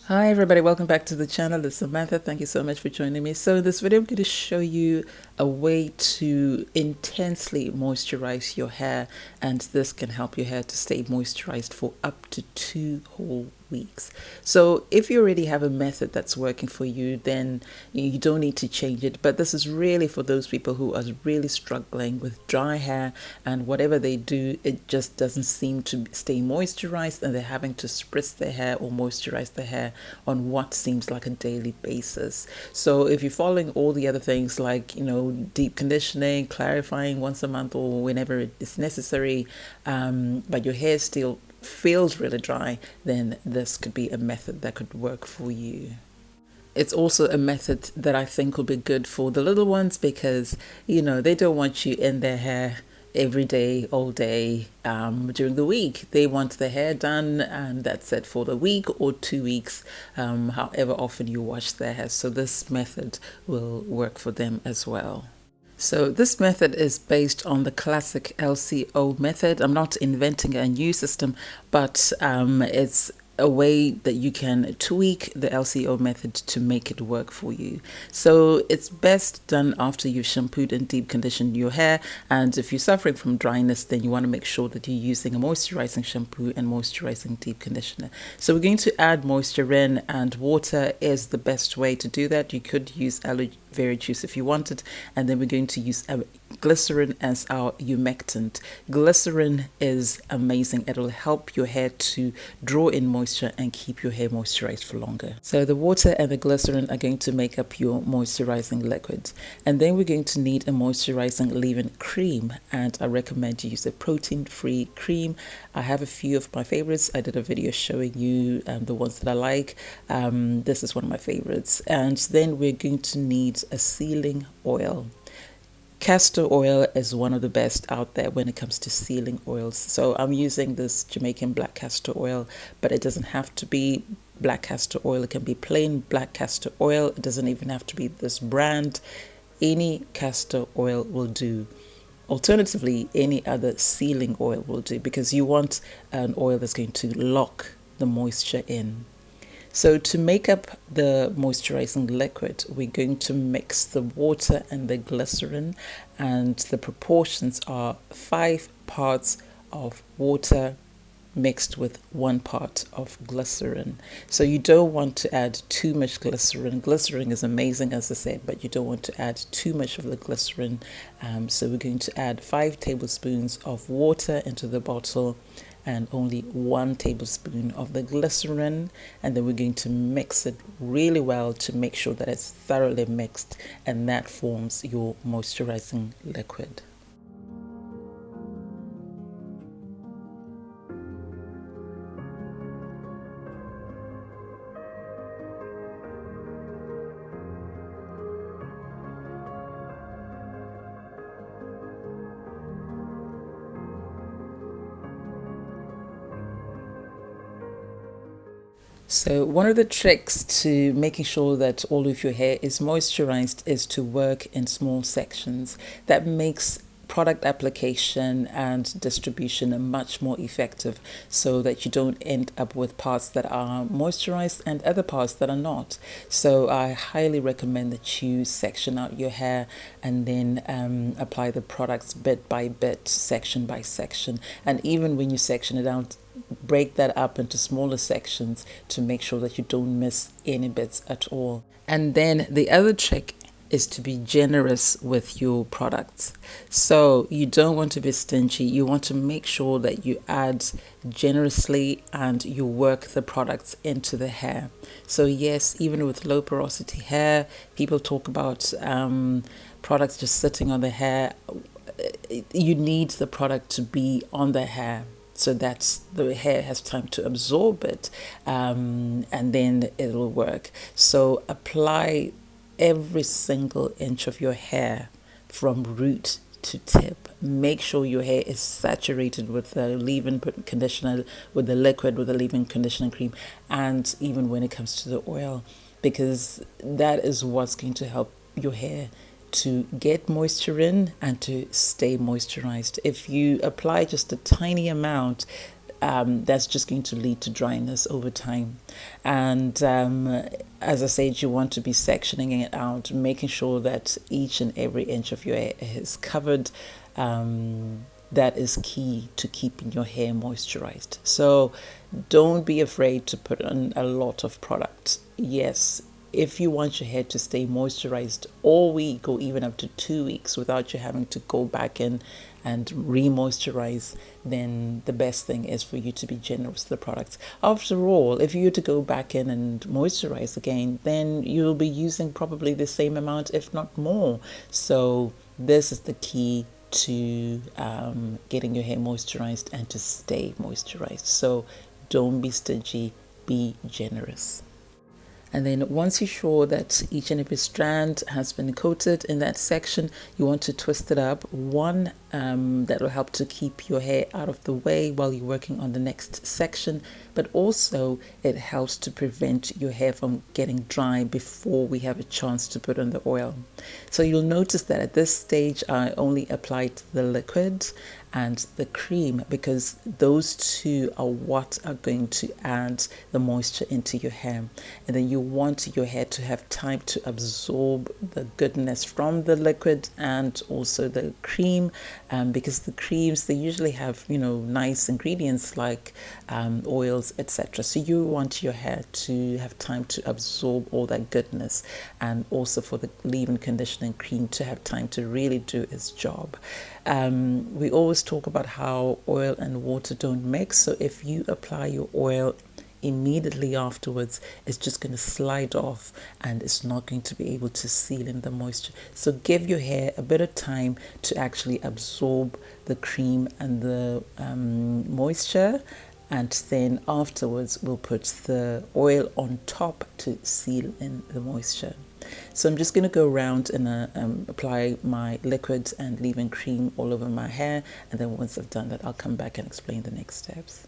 Hi everybody, welcome back to the channel. It's Samantha. Thank you so much for joining me. So in this video I'm going to show you a way to intensely moisturize your hair, and this can help your hair to stay moisturized for up to 2 whole weeks. So if you already have a method that's working for you, then you don't need to change it. But this is really for those people who are really struggling with dry hair, and whatever they do, it just doesn't seem to stay moisturized, and they're having to spritz their hair or moisturize their hair on what seems like a daily basis. So if you're following all the other things like, deep conditioning, clarifying once a month or whenever it is necessary, but your hair still feels really dry, then this could be a method that could work for you. It's also a method that I think will be good for the little ones because, they don't want you in their hair every day, all day, during the week. They want their hair done, and that's it for the week or 2 weeks, however often you wash their hair. So this method will work for them as well. So this method is based on the classic LCO method. I'm not inventing a new system, but it's a way that you can tweak the LCO method to make it work for you. So it's best done after you've shampooed and deep conditioned your hair. And if you're suffering from dryness, then you want to make sure that you're using a moisturizing shampoo and moisturizing deep conditioner. So we're going to add moisture in, and water is the best way to do that. You could use aloe vera juice if you wanted, and then we're going to use glycerin as our humectant. Glycerin is amazing. It'll help your hair to draw in moisture and keep your hair moisturized for longer. So the water and the glycerin are going to make up your moisturizing liquid, and then we're going to need a moisturizing leave-in cream, and I recommend you use a protein-free cream. I have a few of my favorites. I did a video showing you the ones that I like. This is one of my favorites. And then we're going to need a sealing oil. Castor oil is one of the best out there when it comes to sealing oils. So I'm using this Jamaican black castor oil, but it doesn't have to be black castor oil. It can be plain black castor oil. It doesn't even have to be this brand. Any castor oil will do. Alternatively, any other sealing oil will do, because you want an oil that's going to lock the moisture in. So to make up the moisturizing liquid, we're going to mix the water and the glycerin, and the proportions are 5 parts of water mixed with 1 part of glycerin. So you don't want to add too much glycerin. Glycerin is amazing, as I said, but you don't want to add too much of the glycerin. So we're going to add 5 tablespoons of water into the bottle, and only 1 tablespoon of the glycerin, and then we're going to mix it really well to make sure that it's thoroughly mixed, and that forms your moisturizing liquid. So one of the tricks to making sure that all of your hair is moisturized is to work in small sections. That makes product application and distribution much more effective, so that you don't end up with parts that are moisturized and other parts that are not. So I highly recommend that you section out your hair and then apply the products bit by bit, section by section. And even when you section it out, break that up into smaller sections to make sure that you don't miss any bits at all. And then the other trick is to be generous with your products. So you don't want to be stingy. You want to make sure that you add generously and you work the products into the hair. So yes, even with low porosity hair, people talk about products just sitting on the hair. You need the product to be on the hair, so that the hair has time to absorb it, and then it will work. So apply every single inch of your hair from root to tip. Make sure your hair is saturated with the leave-in conditioner, with the liquid, with the leave-in conditioning cream, and even when it comes to the oil, because that is what's going to help your hair to get moisture in and to stay moisturized. If you apply just a tiny amount, that's just going to lead to dryness over time. And as I said, you want to be sectioning it out, making sure that each and every inch of your hair is covered. That is key to keeping your hair moisturized. So don't be afraid to put on a lot of product. Yes, if you want your hair to stay moisturized all week or even up to 2 weeks without you having to go back in and re-moisturize, then the best thing is for you to be generous with the products. After all, if you were to go back in and moisturize again, then you'll be using probably the same amount, if not more. So this is the key to getting your hair moisturized and to stay moisturized. So don't be stingy, be generous. And then once you're sure that each and every strand has been coated in that section, you want to twist it up. One, that will help to keep your hair out of the way while you're working on the next section, but also it helps to prevent your hair from getting dry before we have a chance to put on the oil. So you'll notice that at this stage I only applied the liquid and the cream because those two are what are going to add the moisture into your hair. And then you want your hair to have time to absorb the goodness from the liquid and also the cream, because the creams, they usually have, you know, nice ingredients like oils, etc. So you want your hair to have time to absorb all that goodness, and also for the leave-in conditioning cream to have time to really do its job. We always talk about how oil and water don't mix. So if you apply your oil immediately afterwards, it's just going to slide off and it's not going to be able to seal in the moisture. So give your hair a bit of time to actually absorb the cream and the moisture, and then afterwards we'll put the oil on top to seal in the moisture. So I'm just going to go around and apply my liquid and leave-in cream all over my hair, and then once I've done that, I'll come back and explain the next steps.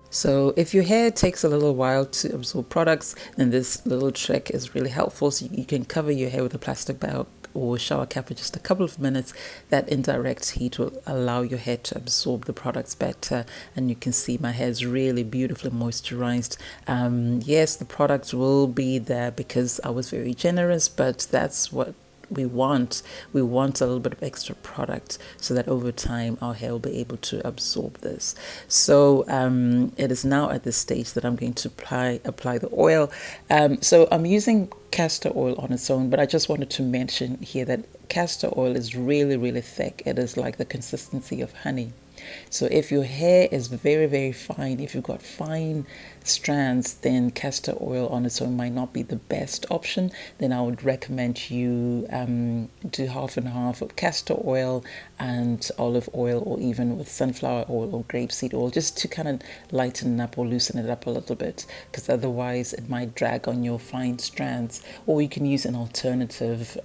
So if your hair takes a little while to absorb products, then this little trick is really helpful. So you can cover your hair with a plastic bag or shower cap for just a couple of minutes. That indirect heat will allow your hair to absorb the products better, and you can see my hair is really beautifully moisturized. Yes, the products will be there because I was very generous, but that's what we want a little bit of extra product so that over time our hair will be able to absorb this. So it is now at this stage that I'm going to apply the oil. So I'm using castor oil on its own, but I just wanted to mention here that castor oil is really, really thick. It is like the consistency of honey. So if your hair is very, very fine, if you've got fine strands, then castor oil on its own might not be the best option. Then I would recommend you do half and half of castor oil and olive oil, or even with sunflower oil or grapeseed oil, just to kind of lighten up or loosen it up a little bit, because otherwise it might drag on your fine strands. Or you can use an alternative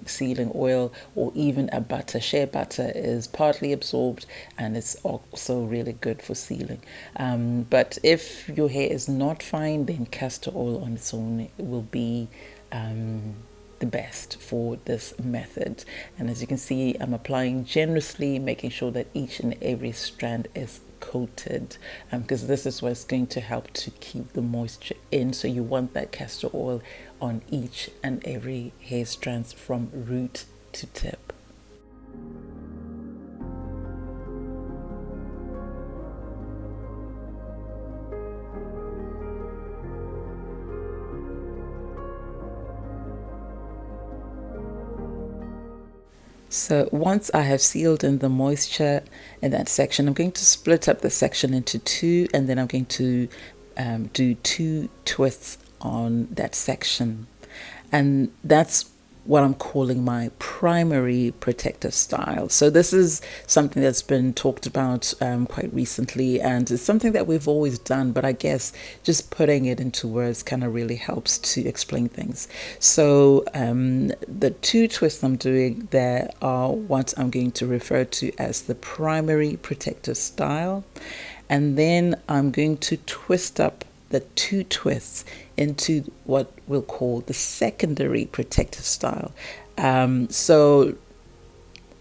sealing oil, or even a butter. Shea butter is partly absorbed and it's also really good for sealing. But if your hair is not fine, then castor oil on its own will be the best for this method. And as you can see, I'm applying generously, making sure that each and every strand is coated, because this is what's going to help to keep the moisture in. So you want that castor oil on each and every hair strand from root to tip. So once I have sealed in the moisture in that section, I'm going to split up the section into two, and then I'm going to do 2 twists on that section. And that's what I'm calling my primary protective style. So this is something that's been talked about quite recently, and it's something that we've always done, but I guess just putting it into words kind of really helps to explain things. So the 2 twists I'm doing there are what I'm going to refer to as the primary protective style, and then I'm going to twist up the 2 twists into what we'll call the secondary protective style. So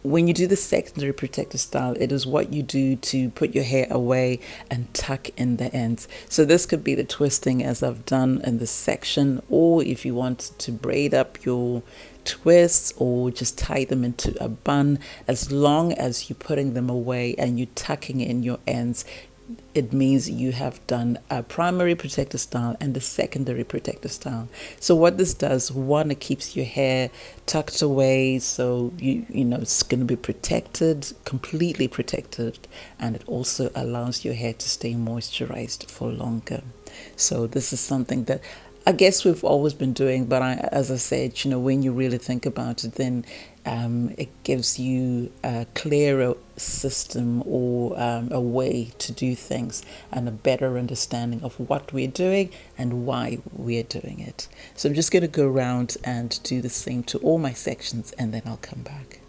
when you do the secondary protective style, it is what you do to put your hair away and tuck in the ends. So this could be the twisting as I've done in this section, or if you want to braid up your twists or just tie them into a bun, as long as you're putting them away and you're tucking in your ends, it means you have done a primary protective style and a secondary protective style. So what this does, one, it keeps your hair tucked away, so you know it's going to be protected, completely protected, and it also allows your hair to stay moisturized for longer. So this is something that I guess we've always been doing, but as I said, when you really think about it, then it gives you a clearer system, or a way to do things, and a better understanding of what we're doing and why we're doing it. So I'm just going to go around and do the same to all my sections, and then I'll come back.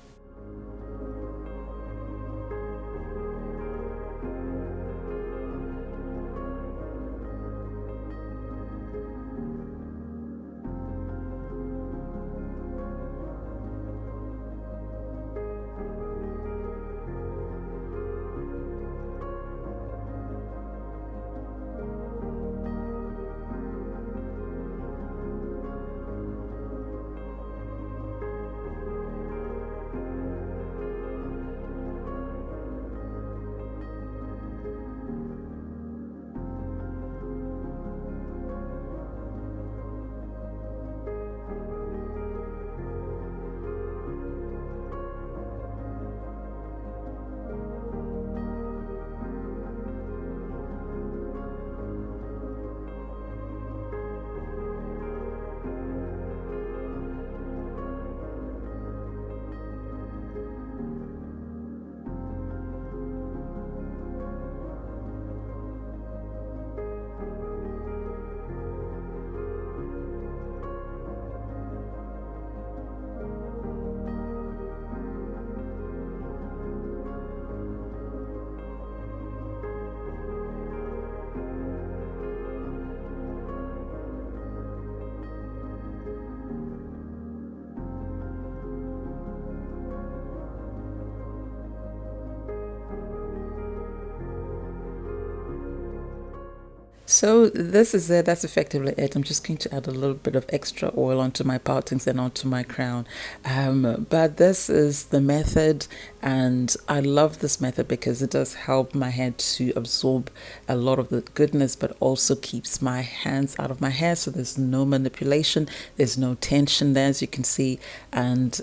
So this is it. That's effectively it. I'm just going to add a little bit of extra oil onto my partings and onto my crown. But this is the method, and I love this method because it does help my hair to absorb a lot of the goodness, but also keeps my hands out of my hair. So there's no manipulation, there's no tension there, as you can see, and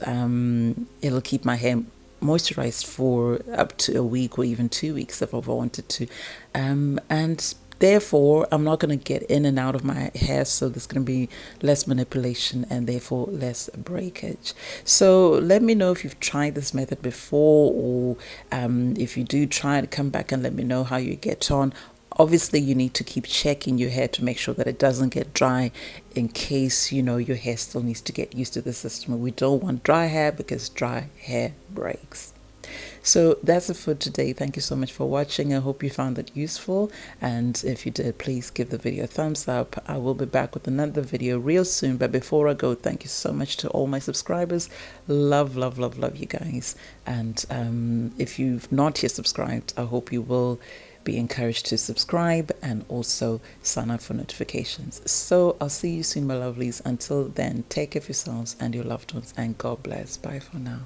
it'll keep my hair moisturized for up to a week or even 2 weeks if I wanted to. And therefore, I'm not going to get in and out of my hair, so there's going to be less manipulation and therefore less breakage. So let me know if you've tried this method before, or if you do try it, come back and let me know how you get on. Obviously, you need to keep checking your hair to make sure that it doesn't get dry, in case you know your hair still needs to get used to the system. We don't want dry hair, because dry hair breaks. So that's it for today. Thank you so much for watching. I hope you found it useful, and if you did, please give the video a thumbs up. I will be back with another video real soon, but before I go, thank you so much to all my subscribers. Love, love, love, love you guys. And if you've not yet subscribed, I hope you will be encouraged to subscribe and also sign up for notifications. So I'll see you soon, my lovelies. Until then, take care of yourselves and your loved ones, and God bless. Bye for now.